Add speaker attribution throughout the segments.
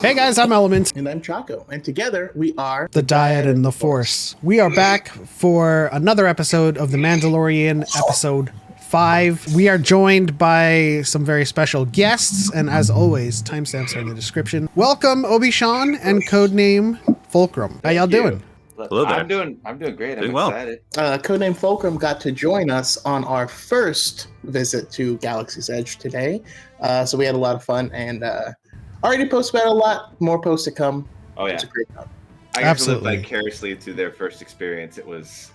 Speaker 1: Hey guys, I'm Element.
Speaker 2: And I'm Choco. And together we are
Speaker 1: The DYAD in the Force. We are back for another episode of The Mandalorian, episode 5. We are joined by some very special guests, and as always, timestamps are in the description. Welcome, Obi-Sean and codename Fulcrum. How y'all doing?
Speaker 3: Hello there.
Speaker 4: I'm doing great. I'm
Speaker 3: Doing well.
Speaker 4: excited.
Speaker 2: Codename Fulcrum got to join us on our first visit to Galaxy's Edge today. So we had a lot of fun and already posted about it a lot. More posts to come.
Speaker 4: Oh yeah,
Speaker 2: It's a great time.
Speaker 4: I got to
Speaker 1: Absolutely.
Speaker 4: live vicariously through their first experience. It was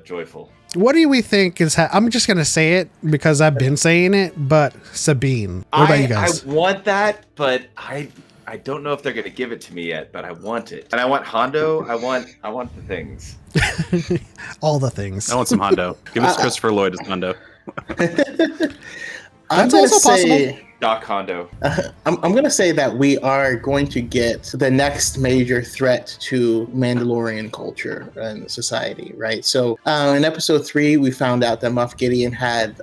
Speaker 4: joyful.
Speaker 1: What do we think is I'm just going to say it because I've been saying it, but Sabine. What about you guys?
Speaker 4: I want that, but I don't know if they're gonna give it to me yet. But I want it, and I want Hondo. I want the things.
Speaker 1: All the things.
Speaker 3: I want some Hondo. Give us Christopher Lloyd as Hondo.
Speaker 2: I'm
Speaker 1: That's
Speaker 2: gonna
Speaker 1: also
Speaker 2: say,
Speaker 1: possible.
Speaker 4: Doc Hondo.
Speaker 2: I'm going to say that we are going to get the next major threat to Mandalorian culture and society, right? So in episode 3, we found out that Moff Gideon had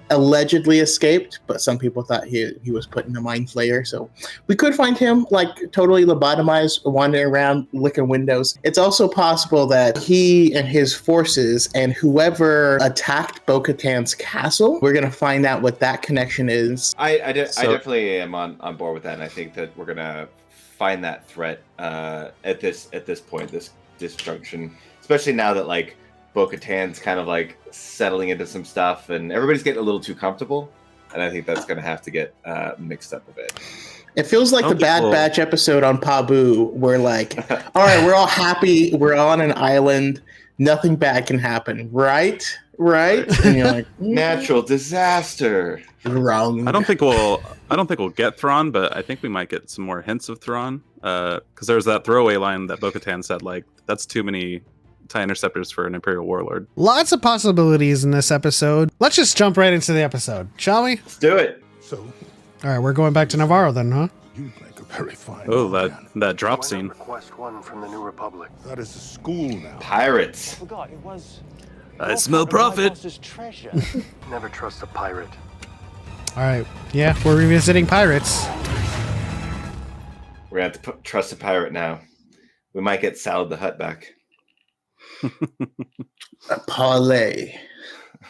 Speaker 2: allegedly escaped, but some people thought he was put in a mind flayer. So we could find him like totally lobotomized, wandering around, licking windows. It's also possible that he and his forces and whoever attacked Bo-Katan's castle, we're going to find out what that connection is.
Speaker 4: I definitely am on board with that, and I think that we're gonna find that threat at this point, this junction, especially now that like Bo-Katan's kind of like settling into some stuff, and everybody's getting a little too comfortable, and I think that's gonna have to get mixed up a bit.
Speaker 2: It feels like the Bad Batch episode on Pabu, where like, all right, we're all happy, we're on an island, nothing bad can happen, right? And you're like,
Speaker 4: Natural disaster.
Speaker 2: wrong.
Speaker 3: I don't think we'll get Thrawn, but I think we might get some more hints of Thrawn. Because there's that throwaway line that Bo-Katan said, like, that's too many TIE interceptors for an Imperial warlord.
Speaker 1: Lots of possibilities in this episode. Let's just jump right into the episode, shall we?
Speaker 4: Let's do it.
Speaker 5: So,
Speaker 1: All right, we're going back to Navarro then, huh?
Speaker 5: you make a very fine
Speaker 3: Oh,
Speaker 5: man.
Speaker 3: that drop scene.
Speaker 6: Request 1 from the New Republic.
Speaker 5: That is a school now.
Speaker 4: Pirates.
Speaker 6: Forgot it was.
Speaker 3: I smell profit.
Speaker 6: Treasure. Never trust a pirate.
Speaker 1: All right, yeah, we're revisiting pirates.
Speaker 4: We're gonna have to trust a pirate now. We might get Salad the Hutt back.
Speaker 2: A parlay.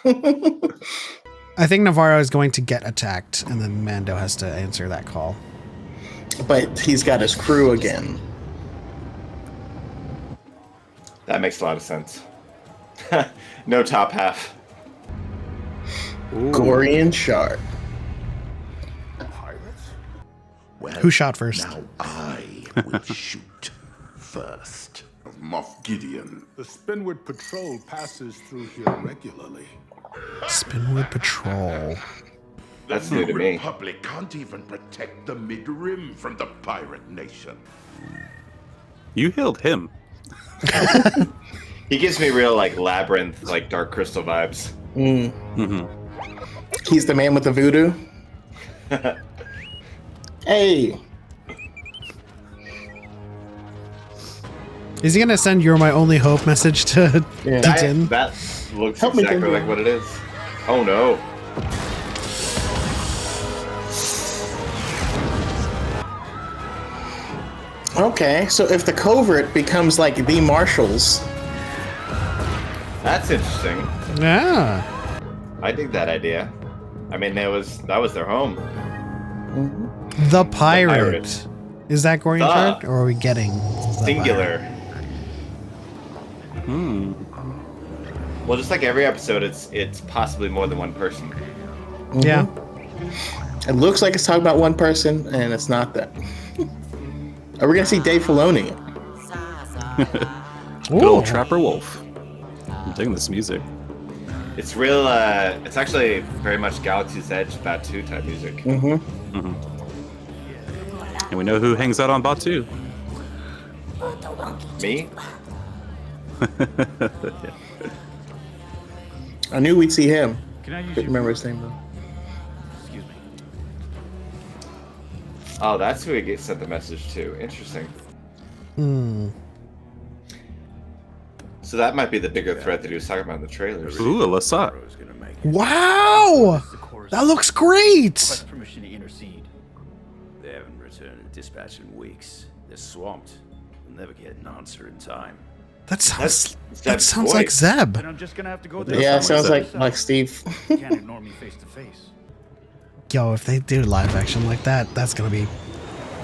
Speaker 1: I think Navarro is going to get attacked, and then Mando has to answer that call.
Speaker 2: But he's got his crew again.
Speaker 4: That makes a lot of sense. No top half.
Speaker 2: Gorian Shark.
Speaker 5: Pirates? Well,
Speaker 1: Who shot first?
Speaker 5: now I will shoot first. Moff Gideon. The Spinward Patrol passes through here regularly.
Speaker 1: Spinwood Patrol.
Speaker 4: That's
Speaker 5: The
Speaker 4: new to me.
Speaker 5: Republic can't even protect the Mid-Rim from the pirate nation.
Speaker 3: You healed him.
Speaker 4: He gives me real like Labyrinth, like Dark Crystal vibes.
Speaker 2: He's the man with the voodoo. Hey.
Speaker 1: Is he going to send "You're my only hope" message to Din?
Speaker 4: That looks
Speaker 2: Help me,
Speaker 4: exactly
Speaker 2: Din.
Speaker 4: like what it is. Oh no.
Speaker 2: Okay, so if the covert becomes like the Marshals,
Speaker 4: That's interesting.
Speaker 1: Yeah.
Speaker 4: I dig that idea. I mean, that was their home.
Speaker 1: The pirate.
Speaker 4: pirate.
Speaker 1: Is that Gorian
Speaker 4: The.
Speaker 1: Shark, or are we getting the
Speaker 4: Singular. Well, just like every episode, it's possibly more than one person.
Speaker 1: pirate? Yeah.
Speaker 2: it looks like it's talking about one person, and it's not that. Are we gonna see Dave Filoni?
Speaker 3: Good old
Speaker 1: Ooh.
Speaker 3: Trapper Wolf. I'm digging this music.
Speaker 4: It's real. It's actually very much Galaxy's Edge Batu type music.
Speaker 3: And we know who hangs out on Batu.
Speaker 4: Me?
Speaker 2: I knew we'd see him.
Speaker 7: Can I use
Speaker 2: Couldn't remember his name though.
Speaker 7: Excuse me.
Speaker 4: Oh, that's who he sent the message to. Interesting. So that might be the bigger threat that he was talking about in the trailers.
Speaker 3: Ooh, a Lasat.
Speaker 1: Wow! That looks great!
Speaker 7: Permission to intercede.
Speaker 6: They haven't
Speaker 8: return a dispatch in weeks. They're swamped. They'll never get an answer in time.
Speaker 1: That sounds
Speaker 4: Zeb's
Speaker 1: like
Speaker 4: voice.
Speaker 1: Zeb.
Speaker 9: Then I'm just gonna have to go there.
Speaker 2: Yeah, it sounds like Steve.
Speaker 9: You can't ignore me face to face.
Speaker 1: Yo, if they do live action like that, that's gonna be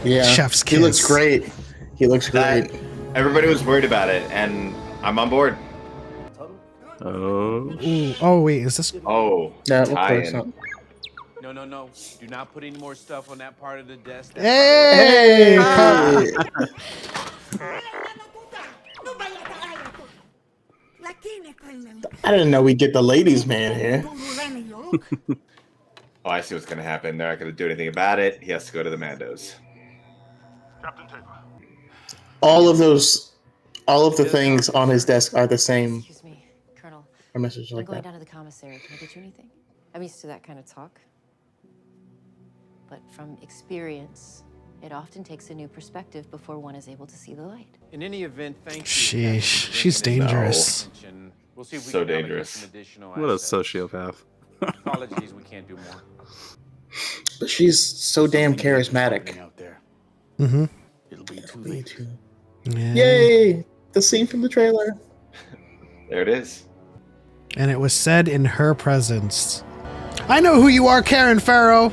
Speaker 2: Yeah,
Speaker 1: chef's kiss.
Speaker 2: he looks great. He looks great.
Speaker 4: Everybody was worried about it, and I'm on board.
Speaker 3: Oh,
Speaker 1: Ooh, oh wait, is this?
Speaker 4: Oh,
Speaker 2: No, of course
Speaker 4: tie-in.
Speaker 2: not.
Speaker 7: No. Do not put any more stuff on that part of the desk.
Speaker 1: Hey!
Speaker 2: I didn't know we'd get the ladies' man here.
Speaker 4: Oh, I see what's gonna happen. They're not gonna do anything about it. He has to go to the Mandos.
Speaker 2: All of the things on his desk are the same.
Speaker 10: Excuse me, Colonel.
Speaker 2: A message
Speaker 10: I'm
Speaker 2: like
Speaker 10: going
Speaker 2: that.
Speaker 10: down to the commissary. Can I get you anything? I'm used to that kind of talk. But from experience, it often takes a new perspective before one is able to see the light.
Speaker 7: In any event, thank you.
Speaker 1: Sheesh, she's dangerous.
Speaker 7: We'll see if we
Speaker 4: So
Speaker 7: can allocate
Speaker 4: dangerous.
Speaker 7: some additional
Speaker 3: what a
Speaker 7: assets.
Speaker 3: sociopath.
Speaker 7: Apologies, we can't do more.
Speaker 2: But she's so damn charismatic.
Speaker 9: Out there.
Speaker 1: Mm-hmm.
Speaker 9: It'll be too
Speaker 2: Me
Speaker 9: late.
Speaker 2: too.
Speaker 1: Yeah.
Speaker 2: Yay! The scene from the trailer.
Speaker 4: There it is.
Speaker 1: And it was said in her presence. I know who you are, Karen Farrow.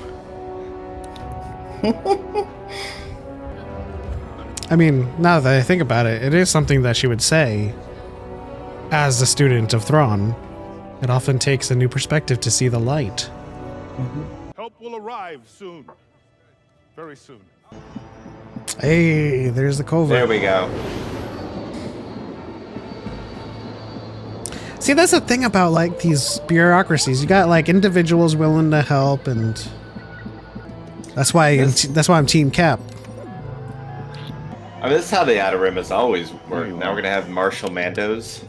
Speaker 1: I mean, now that I think about it, it is something that she would say as a student of Thrawn. It often takes a new perspective to see the light.
Speaker 5: Help will arrive soon. Very soon.
Speaker 1: Hey, there's the covert.
Speaker 4: There we go.
Speaker 1: See, that's the thing about like these bureaucracies. You got like individuals willing to help, and that's why I'm Team Cap.
Speaker 4: I mean, this is how the Outer Rim has always worked. Now we're gonna have Marshal Mandos.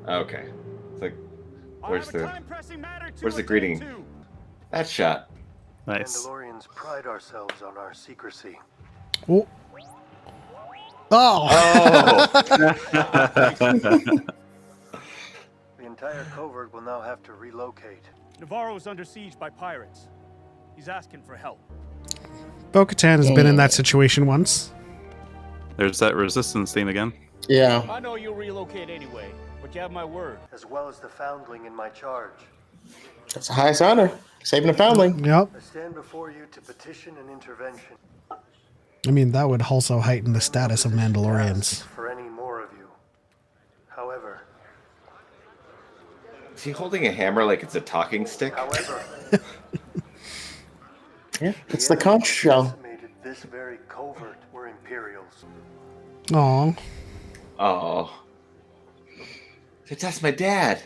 Speaker 4: Okay. It's like, where's the greeting? That shot.
Speaker 3: Nice.
Speaker 6: Mandalorians pride ourselves on our secrecy.
Speaker 1: Oh. Oh.
Speaker 6: The entire covert will now have to relocate.
Speaker 9: Navarro is under siege by pirates. He's asking for help.
Speaker 1: Bo-Katan has been in that situation once.
Speaker 3: There's that resistance theme again.
Speaker 2: Yeah.
Speaker 9: I know you'll relocate anyway, but you have my word.
Speaker 6: As well as the foundling in my charge.
Speaker 2: That's the highest honor. Saving a foundling.
Speaker 1: Yep.
Speaker 6: I stand before you to petition an intervention.
Speaker 1: I mean, that would also heighten the status of Mandalorians.
Speaker 6: For any more of you. However,
Speaker 4: Is he holding a hammer like it's a talking stick?
Speaker 2: Yeah, it's the conch shell.
Speaker 6: estimated this very covert were Imperials.
Speaker 1: Aw.
Speaker 4: Oh. That's my dad.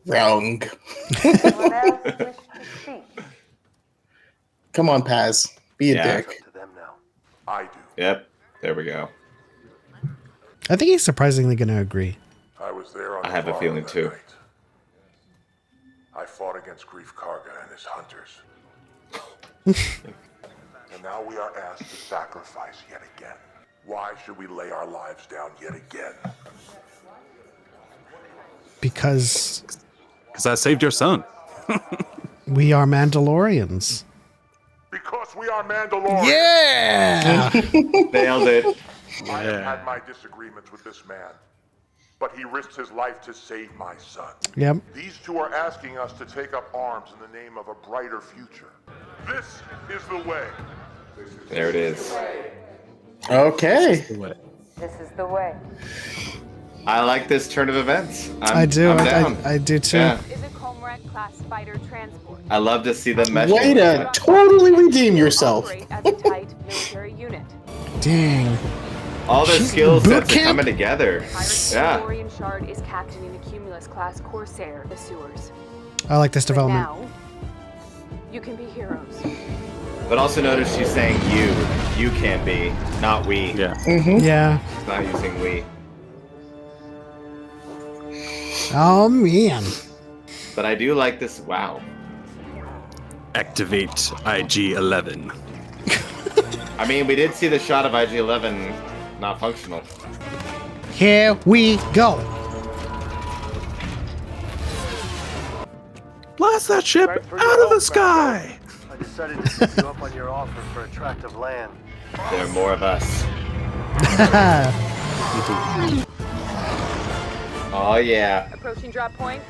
Speaker 2: Wrong. Come on, Paz. Be a
Speaker 4: Yeah.
Speaker 2: dick.
Speaker 6: To them now.
Speaker 5: I do.
Speaker 4: Yep. There we go.
Speaker 1: I think he's surprisingly going to agree.
Speaker 5: I was there on
Speaker 4: I have a
Speaker 5: Navarro
Speaker 4: feeling
Speaker 5: that
Speaker 4: too.
Speaker 5: night. I fought against Grief Karga and his hunters. And now we are asked to sacrifice yet again. Why should we lay our lives down yet again?
Speaker 1: Because
Speaker 3: I saved your son.
Speaker 1: we are Mandalorians.
Speaker 5: Because we are Mandalorian.
Speaker 1: Yeah!
Speaker 4: Nailed it.
Speaker 5: I have had my disagreements with this man, but he risked his life to save my son.
Speaker 1: Yep.
Speaker 5: These two are asking us to take up arms in the name of a brighter future. This is the way.
Speaker 4: There it is.
Speaker 2: Okay.
Speaker 10: This is the way.
Speaker 4: I like this turn of events.
Speaker 1: I do.
Speaker 4: I'm down.
Speaker 1: I do too.
Speaker 4: Yeah.
Speaker 11: Is a Comrade class fighter transport.
Speaker 4: I love to see them mesh.
Speaker 2: Way to totally redeem yourself.
Speaker 11: Operate as a tight military unit.
Speaker 1: Dang.
Speaker 4: All the
Speaker 1: She's
Speaker 4: skill
Speaker 1: boot
Speaker 4: sets are
Speaker 1: camp?
Speaker 4: coming together.
Speaker 11: Pirate
Speaker 4: Yeah.
Speaker 11: Mandalorian Shard is captaining the Cumulus class Corsair, the sewers.
Speaker 1: I like this
Speaker 11: But
Speaker 1: development.
Speaker 11: now, you can be heroes.
Speaker 4: But also notice she's saying you. You can be, not we.
Speaker 3: Yeah.
Speaker 1: Yeah.
Speaker 4: She's not using we.
Speaker 1: Oh, man.
Speaker 4: But I do like this. Wow.
Speaker 3: Activate IG-11.
Speaker 4: I mean, we did see the shot of IG-11 not functional.
Speaker 1: Here we go.
Speaker 3: Blast that ship out of the sky!
Speaker 6: I decided to take you up on your offer for a tract of land.
Speaker 4: There are more of us. Oh yeah.
Speaker 11: Approaching drop point.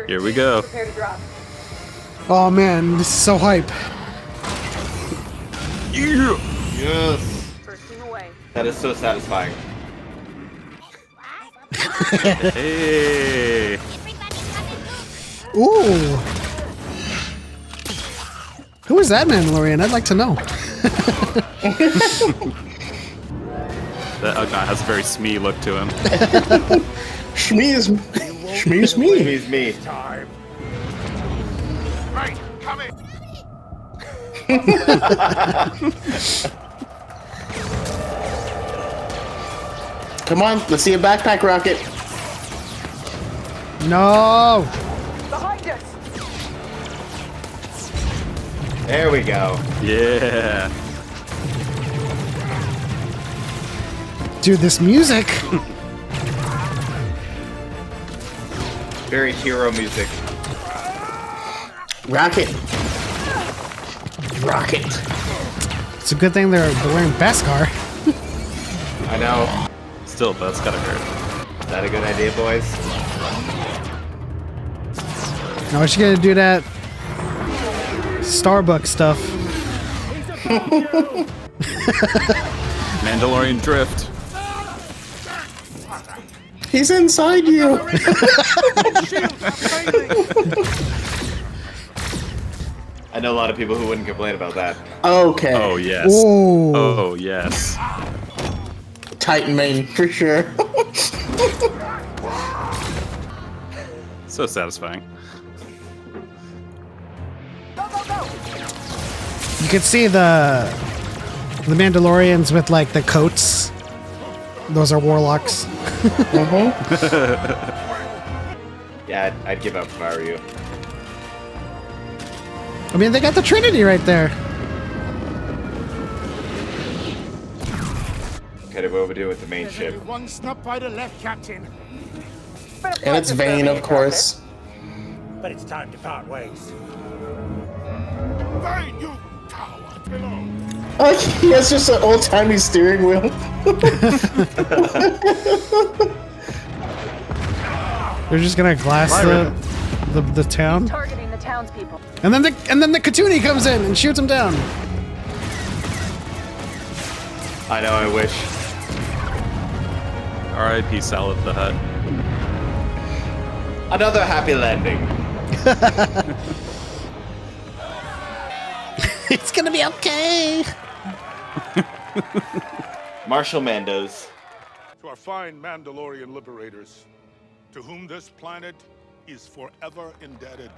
Speaker 3: Here we go.
Speaker 11: Prepare to drop.
Speaker 1: Oh man, this is so hype.
Speaker 3: Yeah.
Speaker 4: Yes.
Speaker 11: First team away.
Speaker 4: That is so satisfying.
Speaker 3: Hey.
Speaker 1: Ooh. Who is that Mandalorian? I'd like to know.
Speaker 3: That Ugnaught has a very Smee look to him.
Speaker 2: Shmee is me.
Speaker 4: Please me.
Speaker 5: Time. Right, coming.
Speaker 2: Come on, let's see a backpack rocket.
Speaker 1: No.
Speaker 11: Behind us.
Speaker 4: There we go.
Speaker 3: Yeah.
Speaker 1: Dude, this music.
Speaker 4: Very hero music.
Speaker 2: Rocket. Rocket.
Speaker 1: It's a good thing they're wearing Beskar.
Speaker 4: I know.
Speaker 3: Still, that's gotta hurt.
Speaker 4: Is that a good idea, boys?
Speaker 1: Now, what you gonna do that Starbucks stuff?
Speaker 3: Mandalorian drift.
Speaker 2: He's inside you.
Speaker 4: I know a lot of people who wouldn't complain about that.
Speaker 2: Okay.
Speaker 3: Oh yes.
Speaker 1: Whoa.
Speaker 3: Oh yes.
Speaker 2: Titan main for sure.
Speaker 3: So satisfying.
Speaker 1: You could see the Mandalorians with like the coats. Those are warlocks.
Speaker 4: Yeah, I'd give up if I were you.
Speaker 1: I mean, they got the Trinity right there.
Speaker 4: Okay, what we do with the main ship?
Speaker 5: One snap by the left, Captain.
Speaker 2: And it's Vane, of course.
Speaker 9: But it's time to part ways.
Speaker 5: Vane, you coward! Below.
Speaker 2: Oh, he has just an old-timey steering wheel.
Speaker 1: They're just gonna glass the town,
Speaker 11: Targeting the townspeople.
Speaker 1: and then the Katuni comes in and shoots him down.
Speaker 4: I know, I wish.
Speaker 3: R.I.P. Salad the Hut.
Speaker 4: Another happy landing.
Speaker 1: It's gonna be okay.
Speaker 4: Marshal Mandos.
Speaker 5: To our fine Mandalorian liberators, to whom this planet is forever indebted.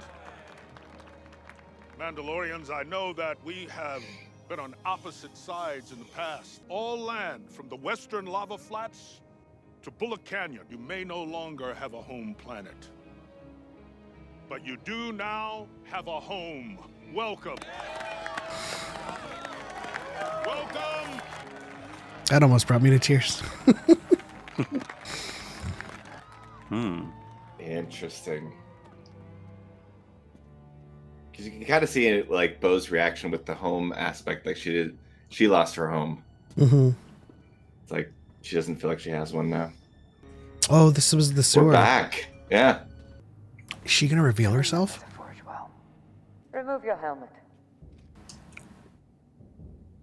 Speaker 5: Mandalorians, I know that we have been on opposite sides in the past. All land from the western lava flats to Bullock Canyon, you may no longer have a home planet. But you do now have a home. Welcome. Welcome.
Speaker 1: That almost brought me to tears.
Speaker 4: Interesting. Because you can kind of see it, like Bo's reaction with the home aspect. Like she lost her home.
Speaker 1: Mm-hmm.
Speaker 4: It's like she doesn't feel like she has one now.
Speaker 1: Oh, this was the sewer.
Speaker 4: We're back. Yeah.
Speaker 1: Is she gonna reveal herself?
Speaker 12: Remove your helmet.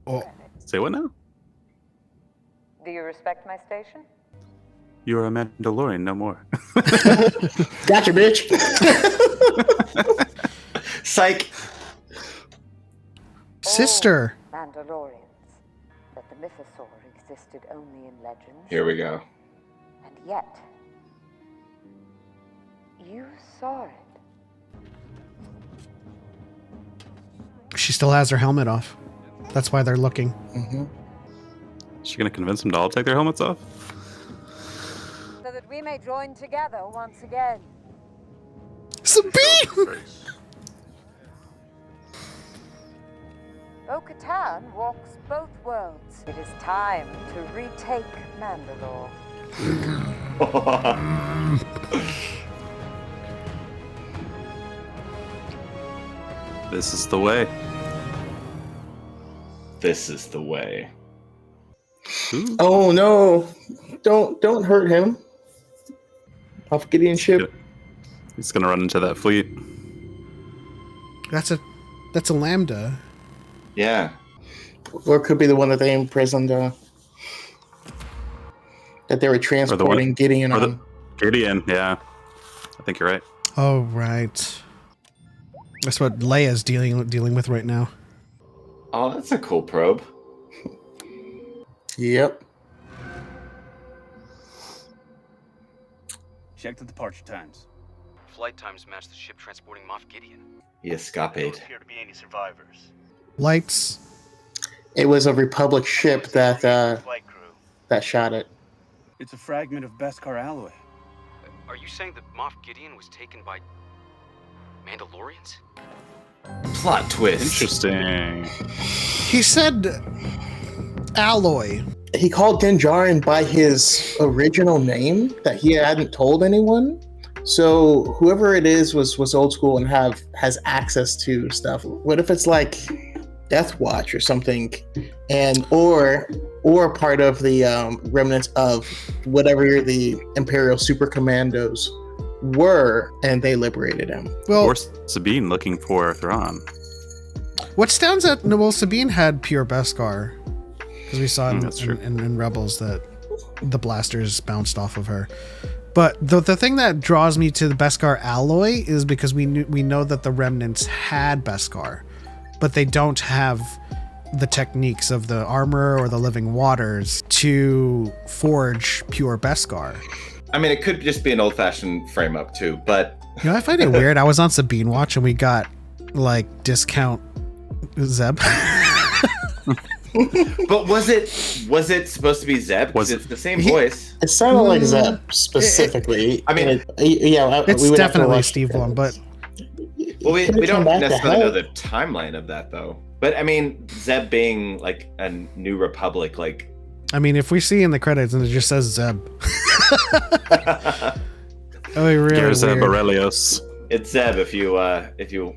Speaker 1: Oh,
Speaker 3: Say what now?
Speaker 12: Do you respect my station?
Speaker 3: You are a Mandalorian, no more.
Speaker 2: Gotcha, bitch.
Speaker 4: Psych.
Speaker 1: sister.
Speaker 12: Mandalorians. That the mythosaur existed only in legends.
Speaker 4: Here we go.
Speaker 12: And yet, you saw it.
Speaker 1: She still has her helmet off. That's why they're looking.
Speaker 2: Mm-hmm.
Speaker 3: Is she gonna convince them to all take their helmets off?
Speaker 12: So that we may join together once again.
Speaker 1: Sabine!
Speaker 12: Bo-Katan walks both worlds. It is time to retake Mandalore.
Speaker 3: This is the way.
Speaker 4: This is the way.
Speaker 3: Ooh.
Speaker 2: Oh no! Don't hurt him. Off Gideon's ship.
Speaker 3: He's gonna run into that fleet.
Speaker 1: That's a Lambda.
Speaker 4: Yeah.
Speaker 2: Or it could be the one that they imprisoned. That they were transporting Gideon on.
Speaker 3: Gideon, yeah. I think you're right.
Speaker 1: Oh right. That's what Leia's dealing with right now.
Speaker 4: Oh, that's a cool probe.
Speaker 2: Yep.
Speaker 9: Check the departure times.
Speaker 13: Flight times match the ship transporting Moff Gideon.
Speaker 4: He escaped.
Speaker 6: Don't appear to be any survivors.
Speaker 1: Lights.
Speaker 2: It was a Republic ship that
Speaker 6: Flight crew.
Speaker 2: that shot it.
Speaker 9: It's a fragment of Beskar alloy.
Speaker 13: Are you saying that Moff Gideon was taken by Mandalorians?
Speaker 4: Plot twist.
Speaker 3: Interesting.
Speaker 1: He said alloy.
Speaker 2: He called Din Djarin by his original name that he hadn't told anyone. So whoever it is was old school and has access to stuff. What if it's like Death Watch or something, and or part of the remnants of whatever the Imperial Super Commandos were, and they liberated him.
Speaker 1: Well,
Speaker 3: Or Sabine looking for Thrawn.
Speaker 1: what stands out? Well, Sabine had pure Beskar because we saw in Rebels that the blasters bounced off of her. But the thing that draws me to the Beskar alloy is because we know that the remnants had Beskar, but they don't have the techniques of the armor or the living waters to forge pure Beskar.
Speaker 4: I mean, it could just be an old-fashioned frame-up too, but
Speaker 1: You know, I find it weird. I was on Sabine Watch and we got like discount Zeb.
Speaker 4: But was it supposed to be Zeb? Because it's the same voice.
Speaker 2: It sounded like Zeb specifically.
Speaker 4: I mean,
Speaker 1: It's
Speaker 2: we would have to
Speaker 1: definitely
Speaker 2: watch
Speaker 1: Steve Blum, but
Speaker 4: Well, we
Speaker 2: Could've
Speaker 4: don't
Speaker 2: come back to
Speaker 4: necessarily know
Speaker 2: hell.
Speaker 4: the timeline of that though. But I mean, Zeb being like a New Republic, like
Speaker 1: I mean, if we see in the credits and it just says Zeb. Oh, really
Speaker 3: Here's Zeb
Speaker 1: weird.
Speaker 3: Aurelios.
Speaker 4: it's Zeb if you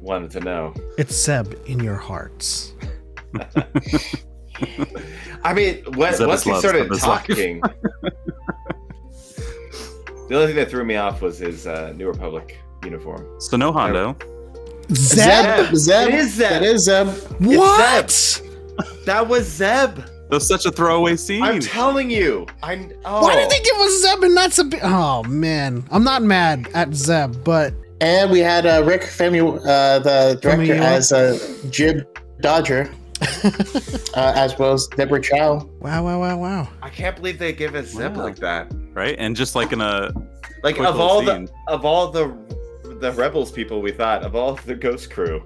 Speaker 4: wanted to know.
Speaker 1: It's Zeb in your hearts.
Speaker 4: I mean, once
Speaker 3: Zeb is
Speaker 4: he
Speaker 3: love,
Speaker 4: started
Speaker 3: Zeb is life.
Speaker 4: talking, the only thing that threw me off was his New Republic uniform.
Speaker 3: So no Hondo.
Speaker 1: Zeb?
Speaker 2: Zeb.
Speaker 4: It is Zeb.
Speaker 2: That is Zeb.
Speaker 1: What?
Speaker 4: Zeb. That was Zeb.
Speaker 3: That's such a throwaway scene.
Speaker 4: I'm telling you.
Speaker 1: Why did they give us Zeb and not Sabine? Oh, man. I'm not mad at Zeb, but...
Speaker 2: And we had Rick Famuyiwa, the director, as Jib Dodger, as well as Deborah Chow.
Speaker 1: Wow.
Speaker 4: I can't believe they give us Zeb like that.
Speaker 3: Right? And just like in a
Speaker 4: Like
Speaker 3: quick
Speaker 4: of
Speaker 3: little
Speaker 4: all
Speaker 3: scene.
Speaker 4: the Rebels people, we thought of all the Ghost crew,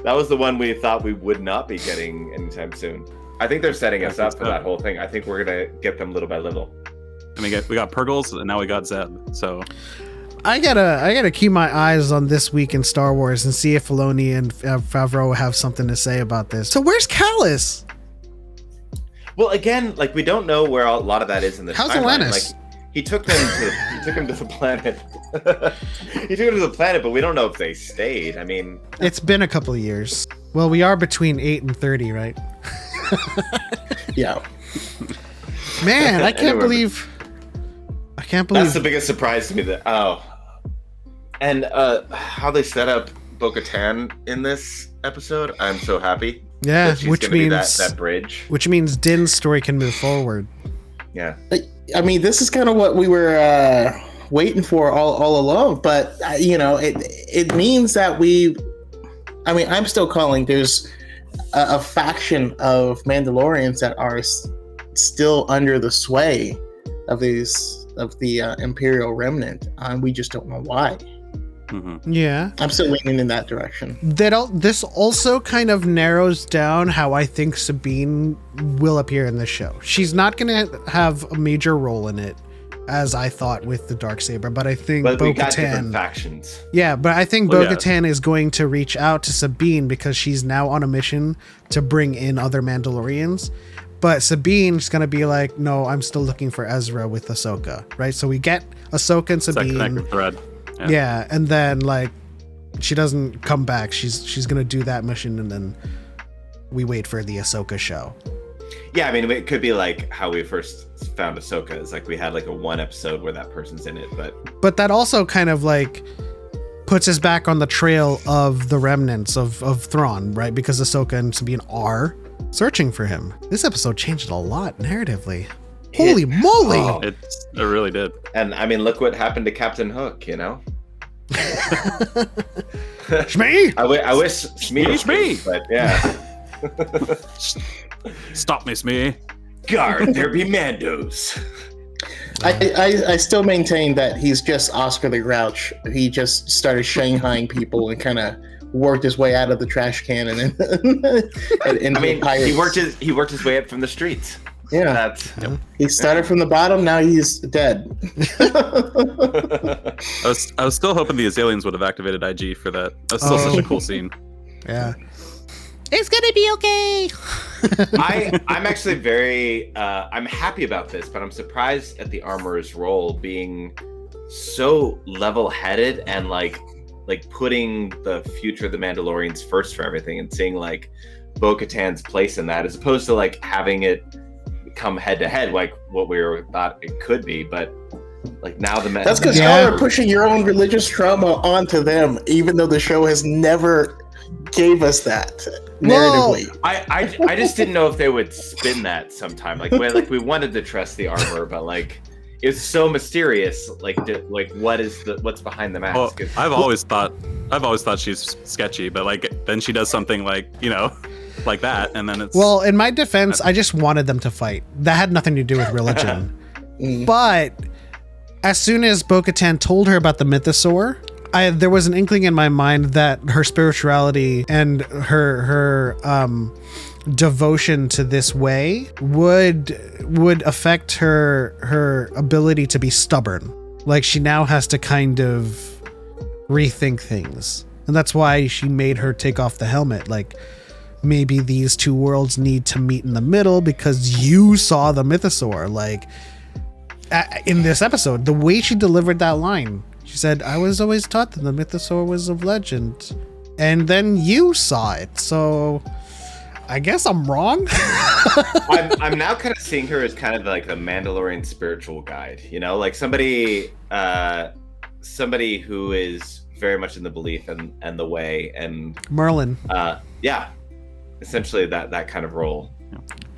Speaker 4: that was the one we thought we would not be getting anytime soon. I think they're setting us up for that whole thing. I think we're gonna get them little by little.
Speaker 3: I mean, we got Purgles and now we got Zeb. So
Speaker 1: I gotta keep my eyes on this week in Star Wars and see if Filoni and Favreau have something to say about this. So where's Callus?
Speaker 4: Well, again, like we don't know where a lot of that is in the
Speaker 1: How's
Speaker 4: timeline.
Speaker 1: Atlantis?
Speaker 4: Like he took him to the planet. He took him to the planet, but we don't know if they stayed. I mean,
Speaker 1: It's been a couple of years. Well, we are between 8 and 30, right?
Speaker 2: Yeah.
Speaker 1: Man, I can't
Speaker 4: remember.
Speaker 1: believe
Speaker 4: that's the biggest surprise to me. And how they set up Bo-Katan in this episode, I'm so happy.
Speaker 1: Yeah,
Speaker 4: that she's
Speaker 1: which
Speaker 4: gonna be
Speaker 1: means
Speaker 4: that bridge.
Speaker 1: Which means Din's story can move forward.
Speaker 4: Yeah.
Speaker 2: I mean, this is kind of what we were waiting for all along. But it means that I'm still calling. There's a faction of Mandalorians that are still under the sway of the Imperial remnant, and we just don't know why.
Speaker 3: mm-hmm.
Speaker 1: Yeah.
Speaker 2: I'm still leaning in that direction.
Speaker 1: This also kind of narrows down how I think Sabine will appear in this show. She's not going to have a major role in it, as I thought with the Darksaber, but I think
Speaker 4: But we got different
Speaker 1: Bo-Katan...
Speaker 4: factions.
Speaker 1: Yeah, but I think
Speaker 3: Well, yeah.
Speaker 1: Bo-Katan is going to reach out to Sabine because she's now on a mission to bring in other Mandalorians. But Sabine's going to be like, no, I'm still looking for Ezra with Ahsoka, right? So we get Ahsoka and
Speaker 3: It's that
Speaker 1: Sabine.
Speaker 3: connected thread.
Speaker 1: Yeah, and then like she doesn't come back. She's gonna do that mission, and then we wait for the Ahsoka show.
Speaker 4: Yeah, I mean, it could be like how we first found Ahsoka. It's like we had like a one episode where that person's in it,
Speaker 1: but that also kind of like puts us back on the trail of the remnants of Thrawn, right? Because Ahsoka and Sabine are searching for him. This episode changed a lot narratively. Holy moly!
Speaker 4: Oh,
Speaker 3: it really did.
Speaker 4: And I mean, look what happened to Captain Hook, you know?
Speaker 1: Shmee!
Speaker 4: I wish Shmee, but yeah.
Speaker 3: Stop me, Smee.
Speaker 4: Guard, there be Mandos.
Speaker 2: I still maintain that he's just Oscar the Grouch. He just started shanghaiing people and kind of worked his way out of the trash can and
Speaker 4: I mean, he worked his way up from the streets.
Speaker 2: Yeah, he started from the bottom. Now he's dead.
Speaker 3: I was still hoping the Azalians would have activated IG for that. That's still such a cool scene.
Speaker 1: Yeah. It's gonna be okay.
Speaker 4: I'm actually very I'm happy about this, but I'm surprised at the Armorer's role being so level-headed and like putting the future of the Mandalorians first for everything and seeing like Bo-Katan's place in that, as opposed to like having it come head to head like what we thought it could be. But like now
Speaker 2: that's because y'all are pushing your own religious trauma onto them, even though the show has never gave us that narratively.
Speaker 4: I just didn't know if they would spin that sometime. Like we wanted to trust the Armorer, but like it's so mysterious. Like what's behind the mask?
Speaker 3: Well, I've always thought she's sketchy, but like then she does something like, you know, like that, and then it's.
Speaker 1: Well, in my defense, I just wanted them to fight. That had nothing to do with religion. But as soon as Bo-Katan told her about the mythosaur, there was an inkling in my mind that her spirituality and her devotion to this way would affect her ability to be stubborn. Like she now has to kind of rethink things, and that's why she made her take off the helmet. Like maybe these two worlds need to meet in the middle because you saw the mythosaur. Like in this episode, the way she delivered that line. She said, I was always taught that the mythosaur was of legend. And then you saw it. So I guess I'm wrong.
Speaker 4: I'm now kind of seeing her as kind of like the Mandalorian spiritual guide, you know, like somebody who is very much in the belief and the way and
Speaker 1: Merlin.
Speaker 4: Yeah, essentially that kind of role.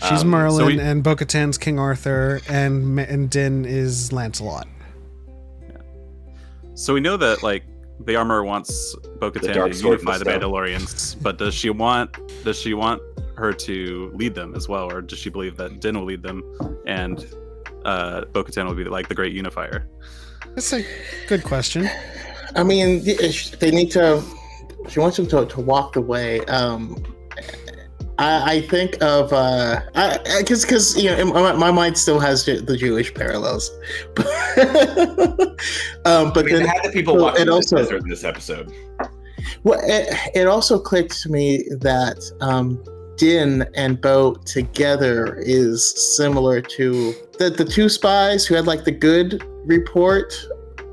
Speaker 1: She's Merlin and Bo-Katan's King Arthur and Din is Lancelot.
Speaker 3: So we know that like the Armorer wants Bo-Katan to unify the Mandalorians, but does she want her to lead them as well, or does she believe that Din will lead them and Bo-Katan will be like the great unifier?
Speaker 1: That's a good question.
Speaker 2: I mean, they need to. She wants them to walk the way. I think of because you know my mind still has the Jewish parallels, but then
Speaker 4: they had the people walking the desert in this episode.
Speaker 2: Well, it also clicked to me that Din and Bo together is similar to the two spies who had like the good report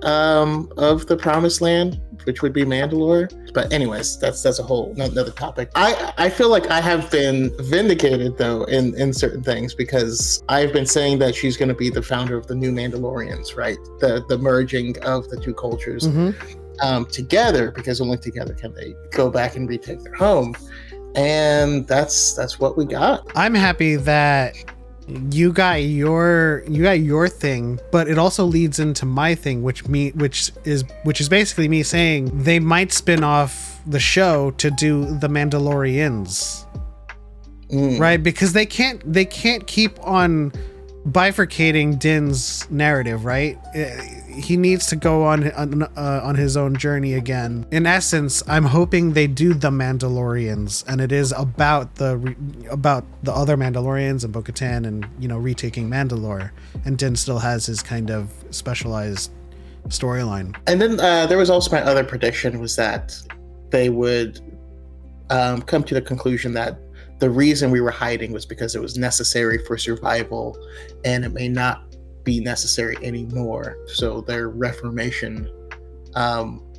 Speaker 2: of the Promised Land, which would be Mandalore. But anyways, that's a whole another topic. I feel like I have been vindicated though in certain things, because I've been saying that she's going to be the founder of the new Mandalorians, right? The merging of the two cultures together, because only together can they go back and retake their home. And that's what we got.
Speaker 1: I'm happy that you got your thing, but it also leads into my thing, which is basically me saying they might spin off the show to do the Mandalorians, right? Because they can't keep on bifurcating Din's narrative, right? He needs to go on his own journey again. In essence, I'm hoping they do the Mandalorians, and it is about the other Mandalorians and Bo-Katan, and you know, retaking Mandalore. And Din still has his kind of specialized storyline.
Speaker 2: And then there was also my other prediction, was that they would come to the conclusion that the reason we were hiding was because it was necessary for survival, and it may not be necessary anymore. So their reformation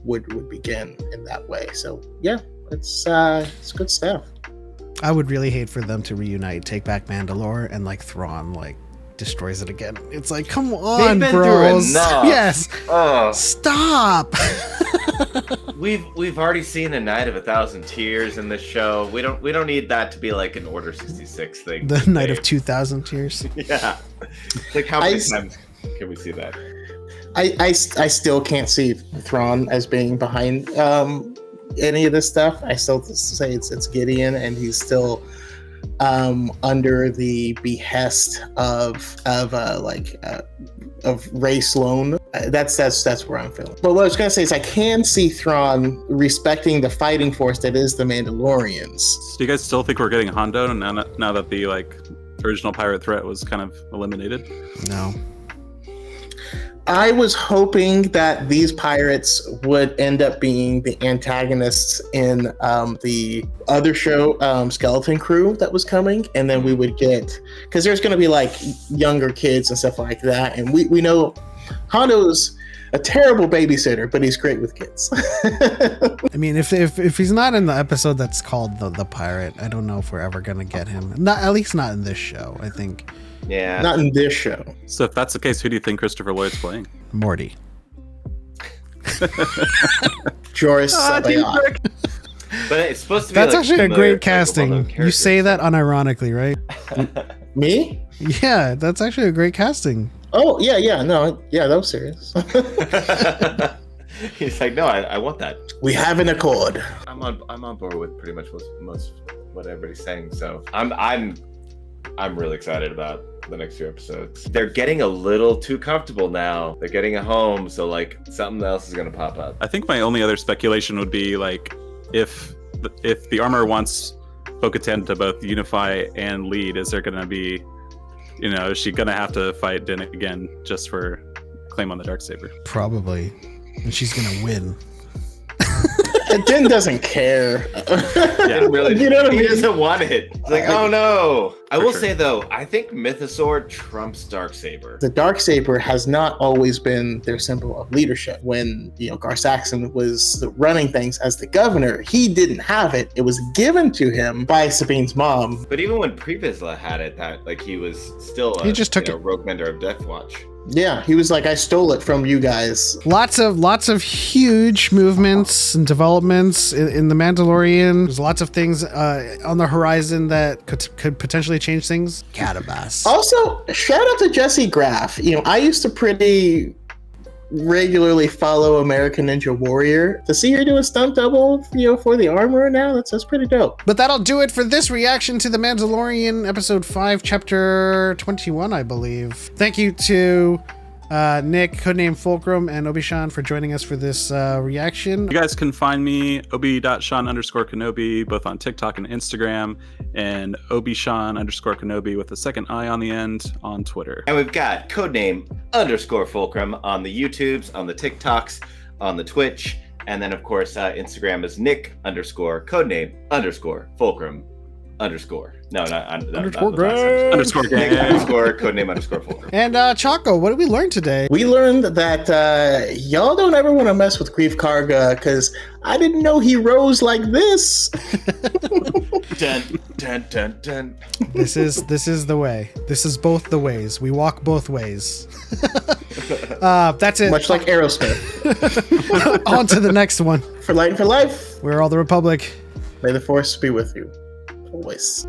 Speaker 2: would begin in that way. So yeah, it's good stuff.
Speaker 1: I would really hate for them to reunite, take back Mandalore, and like Thrawn like destroys it again. It's like, come on, bros. Yes. Stop.
Speaker 4: We've already seen a Night of 1,000 Tears in this show. We don't need that to be like an Order 66 thing.
Speaker 1: The Night of 2,000 Tears.
Speaker 4: Yeah. Like how many times can we see that?
Speaker 2: I still can't see Thrawn as being behind any of this stuff. I still say it's Gideon, and he's still under the behest of Ray Sloan. That's where I'm feeling. But what I was gonna say is I can see Thrawn respecting the fighting force that is the Mandalorians.
Speaker 3: So do you guys still think we're getting Hondo now that the original pirate threat was kind of eliminated?
Speaker 1: No.
Speaker 2: I was hoping that these pirates would end up being the antagonists in the other show, Skeleton Crew, that was coming, and then we would get, because there's going to be like younger kids and stuff like that, and we know Hondo's a terrible babysitter, but he's great with kids.
Speaker 1: I mean, if he's not in the episode that's called the pirate, I don't know if we're ever going to get him. At least not in this show, I think.
Speaker 4: Yeah.
Speaker 2: Not in this show.
Speaker 3: So if that's the case, who do you think Christopher Lloyd's playing?
Speaker 1: Morty.
Speaker 2: Joris.
Speaker 4: But it's supposed to be.
Speaker 1: That's actually a great casting. You say that unironically, right?
Speaker 2: Me?
Speaker 1: Yeah, that's actually a great casting.
Speaker 2: Oh yeah, no, yeah, that was serious.
Speaker 4: He's like, no, I want that.
Speaker 2: We have an accord.
Speaker 4: I'm on board with pretty much most what everybody's saying. So I'm really excited about the next few episodes. They're getting a little too comfortable now. They're getting a home, so like something else is gonna pop up.
Speaker 3: I think my only other speculation would be like if the armor wants Bo-Katan to both unify and lead, is there gonna be, is she gonna have to fight Din again just for claim on the Darksaber?
Speaker 1: Probably, and she's gonna win.
Speaker 2: Din doesn't care.
Speaker 4: Yeah, really.
Speaker 2: You know what I mean?
Speaker 4: He doesn't want it. It's like, oh no. I will say though, I think Mythosaur trumps Darksaber.
Speaker 2: The Darksaber has not always been their symbol of leadership. When Gar Saxon was running things as the governor, he didn't have it. It was given to him by Sabine's mom.
Speaker 4: But even when Pre-Vizsla had it, that like he was still
Speaker 1: he just took it.
Speaker 4: Rogue Mender of Death Watch.
Speaker 2: Yeah, he was like, I stole it from you guys.
Speaker 1: Lots of huge movements and developments in the Mandalorian. There's lots of things on the horizon that could potentially change things. Catabass.
Speaker 2: Also, shout out to Jesse Graff. I used to pretty regularly follow American Ninja Warrior. To see her do a stunt double, for the armor now, that's pretty dope.
Speaker 1: But that'll do it for this reaction to The Mandalorian, episode 5, chapter 21, I believe. Thank you to Nick, codename Fulcrum, and Obi-Shan for joining us for this reaction.
Speaker 3: You guys can find me, obi.sean_Kenobi, both on TikTok and Instagram, and obishan_Kenobi with a second I on the end on Twitter.
Speaker 4: And we've got codename _Fulcrum on the YouTubes, on the TikToks, on the Twitch, and then of course Instagram is Nick_codename_Fulcrum_. No, not
Speaker 1: underscore
Speaker 4: Greg. Underscore codename _Fulcrum.
Speaker 1: And Choco, what did we learn today?
Speaker 2: We learned that y'all don't ever want to mess with Grief Karga, because I didn't know he rose like this.
Speaker 4: Dun, dun, dun, dun.
Speaker 1: This is the way. This is both the ways. We walk both ways. That's it.
Speaker 2: Much like Aerosmith.
Speaker 1: On to the next one.
Speaker 2: For Light and for Life.
Speaker 1: We're all the Republic.
Speaker 2: May the Force be with you. Always.